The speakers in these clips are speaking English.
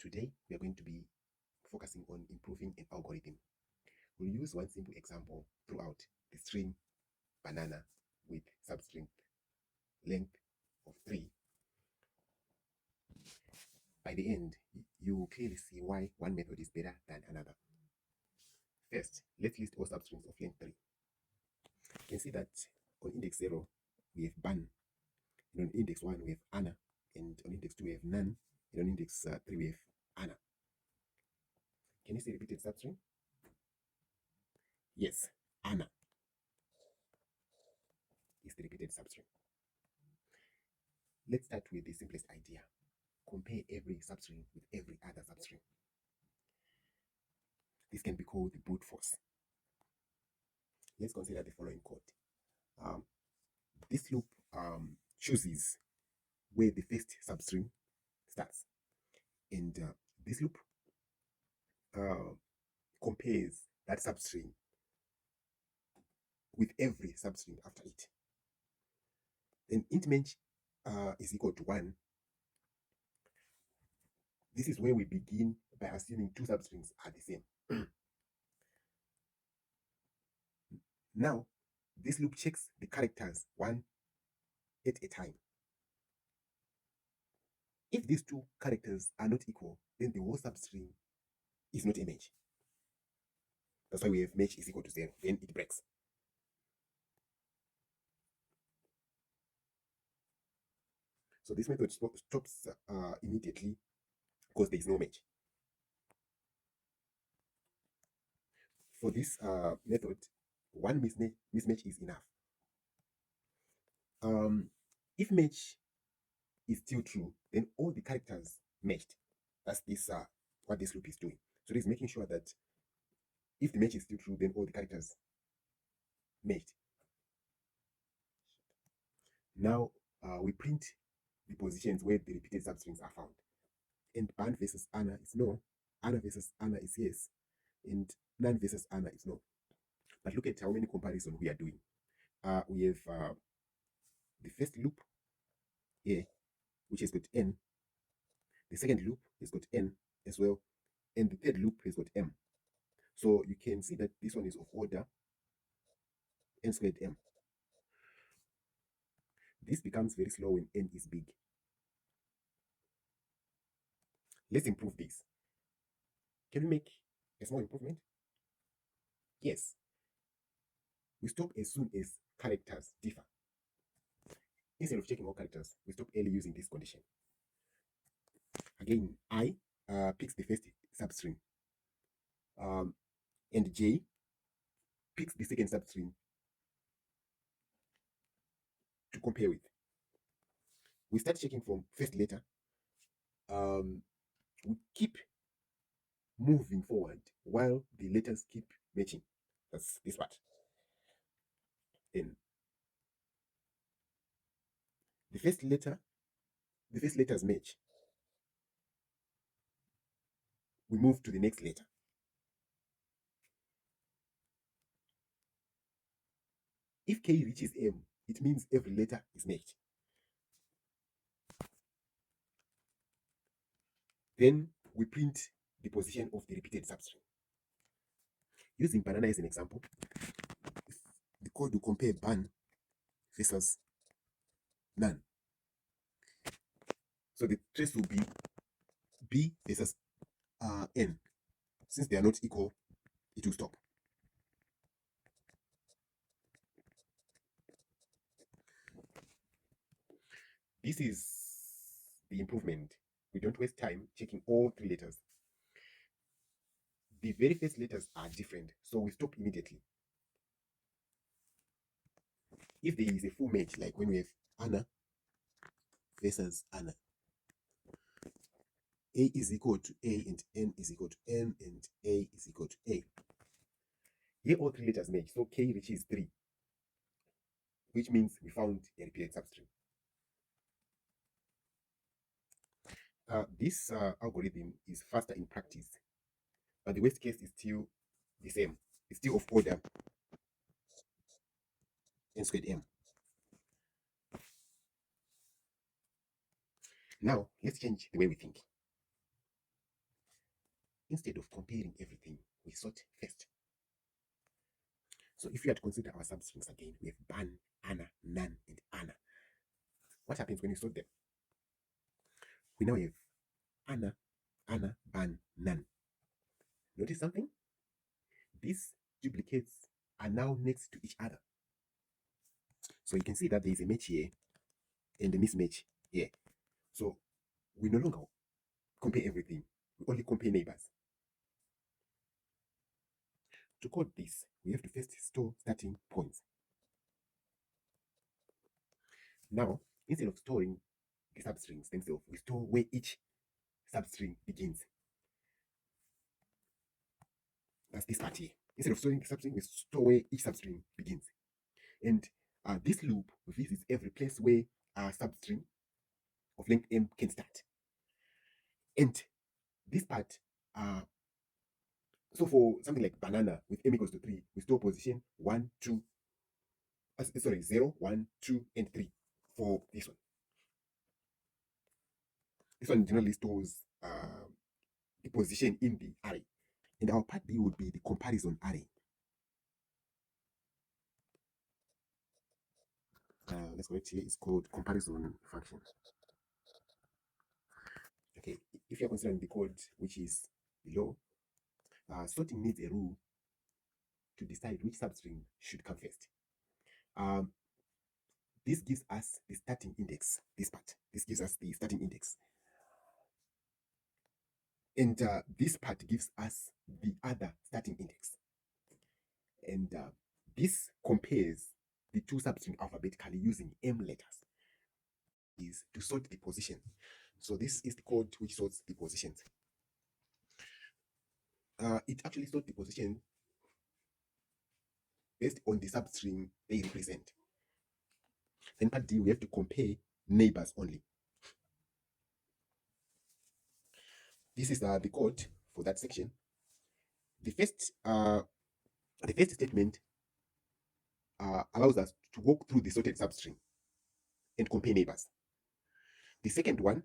Today, we are going to be focusing on improving an algorithm. We'll use one simple example throughout the string banana with substring length of 3. By the end, you will clearly see why one method is better than another. First, let's list all substrings of length 3. You can see that on index 0, we have ban, and on index 1, we have Anna, and on index 2, we have none, and on index 3, we have Anna. Can you see repeated substring? Yes, Anna is the repeated substring. Let's start with the simplest idea. Compare every substring with every other substring. This can be called the brute force. Let's consider the following code. This loop chooses where the first substring starts. And this loop compares that substring with every substring after it. Then int mench is equal to 1. This is where we begin by assuming two substrings are the same. Now, this loop checks the characters one at a time. If these two characters are not equal, then the whole substring is not a match. That's why we have match is equal to 0. Then it breaks. So this method stops immediately because there is no match. For this method, one mismatch is enough. If match is still true, then all the characters matched. That's this what this loop is doing. So it is making sure that if the match is still true, then all the characters matched. Now we print the positions where the repeated substrings are found. And Ban versus Anna is no. Anna versus Anna is yes. And Nan versus Anna is no. But look at how many comparisons we are doing. We have the first loop here, which has got N. The second loop has got N as well. And the third loop has got M. So you can see that this one is of order N squared M. This becomes very slow when N is big. Let's improve this. Can we make a small improvement? Yes. We stop as soon as characters differ. Instead of checking all characters, we stop early using this condition. Again, I picks the first substring, and J picks the second substring to compare with. We start checking from first letter. We keep moving forward while the letters keep matching. That's this part. Then the first letters match. We move to the next letter. If K reaches M, it means every letter is matched. Then we print the position of the repeated substring. Using banana as an example, the code will compare ban versus none. So the trace will be B versus N. Since they are not equal, it will stop. This is the improvement. We don't waste time checking all three letters. The very first letters are different, so we stop immediately. If there is a full match, like when we have Anna versus Anna, A is equal to A and N is equal to N and A is equal to A. Here all three letters match, so K reaches 3, which means we found a repeated substring. This algorithm is faster in practice, but the worst case is still the same. It's still of order N squared M. Now, let's change the way we think. instead of comparing everything, we sort first. So if you had to consider our substrings again, we have ban, ana, nan, and ana. What happens when you sort them? We now have ana, ana, ban, nan. Notice something? These duplicates are now next to each other. So you can see that there is a match here and a mismatch here. So we no longer compare everything. We only compare neighbors. To code this, we have to first store starting points. Now, instead of storing the substrings themselves, we store where each substring begins. That's this part here. Instead of storing the substring, we store where each substring begins. And this loop visits every place where a substring of length m can start. And this part, so for something like banana with m equals to 3, we store position 1, 2, 0, 1, 2, and 3 for this one. This one generally stores the position in the array. And our part B would be the comparison array. Let's go here. It's called comparison function. Okay, if you're considering the code which is below, sorting needs a rule to decide which substring should come first. This gives us the starting index. This part. This gives us the starting index. And this part gives us the other starting index. And this compares the two substring alphabetically using M letters. Is to sort the position. So this is the code which sorts the positions. It actually sorts the position based on the substring they represent. Then part D, we have to compare neighbors only. This is the code for that section. The first statement allows us to walk through the sorted substring and compare neighbors. The second one,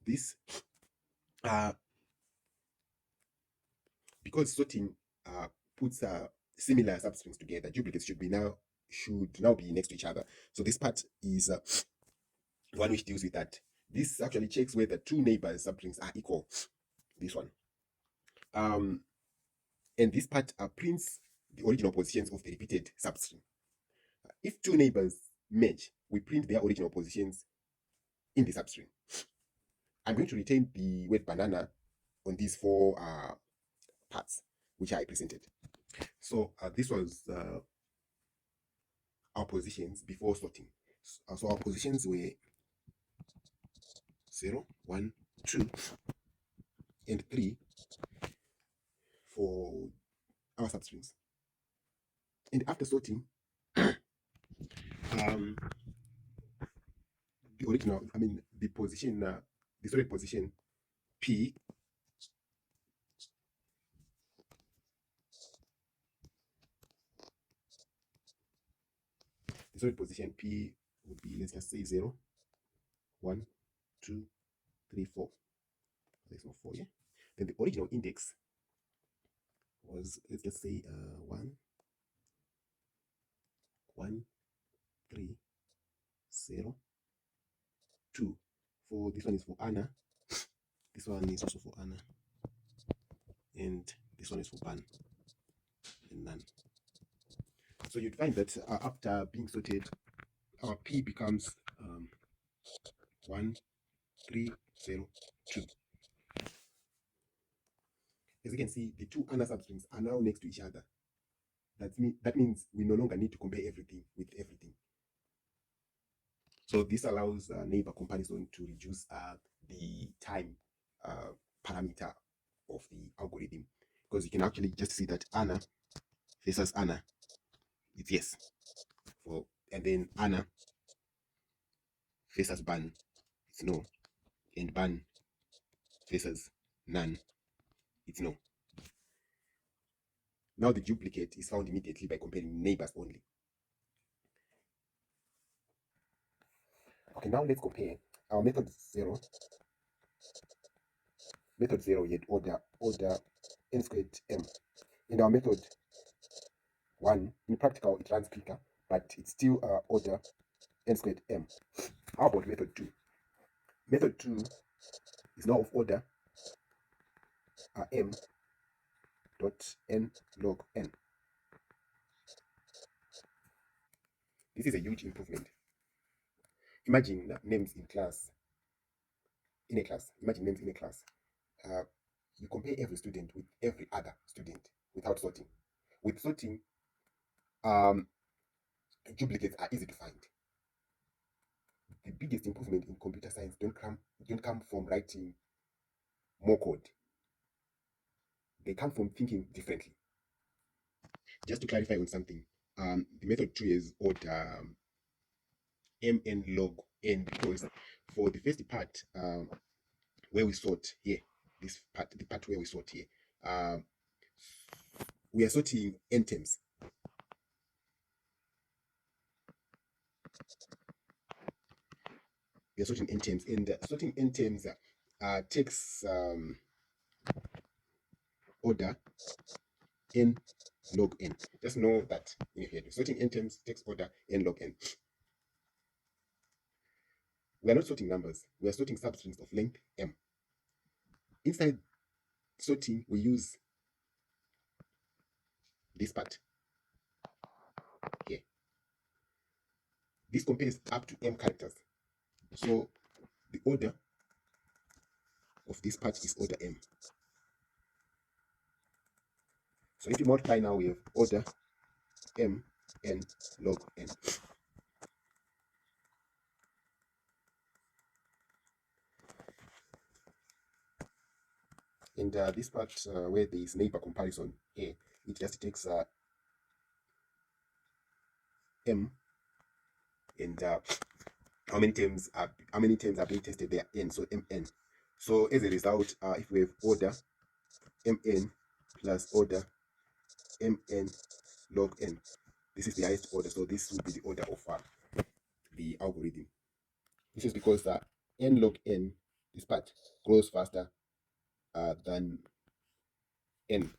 this because sorting puts similar substrings together, duplicates should now be next to each other. So this part is one which deals with that. This actually checks whether two neighbors substrings are equal. This one. And this part prints the original positions of the repeated substring. If two neighbors match, we print their original positions in the substring. I'm going to retain the word banana on these four parts which I presented. So this was our positions before sorting. So our positions were 0, 1, 2, and 3 for our substrings. And after sorting, the original, the position, the sorted position P the sorted position P would be, let's just say 0, 1, 2, 3, 4. There's no 4 here. Then the original index was, let's just say 1, 1, 3, 0, 2. For this one is for Anna. This one is also for Anna. And this one is for Ban and Nan. So you'd find that after being sorted, our P becomes 1, 3, 0, 2. As you can see, the two Anna substrings are now next to each other. That means we no longer need to compare everything with everything. So this allows neighbor comparison to reduce the time parameter of the algorithm, because you can actually just see that Anna versus Anna, it's yes. And then Anna versus Ban, it's no. And Ban versus Nan, it's no. Now the duplicate is found immediately by comparing neighbors only. Okay, now let's compare our method 0 method 0, we had order n squared m. In our method 1, in practical, it runs quicker, but it's still order n squared m. How about method 2? Method 2 is now of order m dot n log n. This is a huge improvement. Imagine names in class. Imagine names in a class. You compare every student with every other student without sorting. With sorting, duplicates are easy to find. The biggest improvement in computer science don't come from writing more code. They come from thinking differently. Just to clarify on something, the method 2 is order mn log n, because for the first part, where we sort here, the part where we sort here, we are sorting n terms. We are sorting n terms, and sorting n terms takes order n log n. Just know that in your head, sorting n terms takes order n log n. We are not sorting numbers, we are sorting substrings of length m. Inside sorting, we use this part here. This compares up to m characters. So the order of this part is order m. So if you multiply now, we have order m n log n. And this part where there is neighbor comparison here, it just takes m and how many terms are being tested there, n, so mn. So as a result, if we have order mn plus order mn log n, this is the highest order, so this will be the order of the algorithm. This is because n log n, this part, grows faster than n.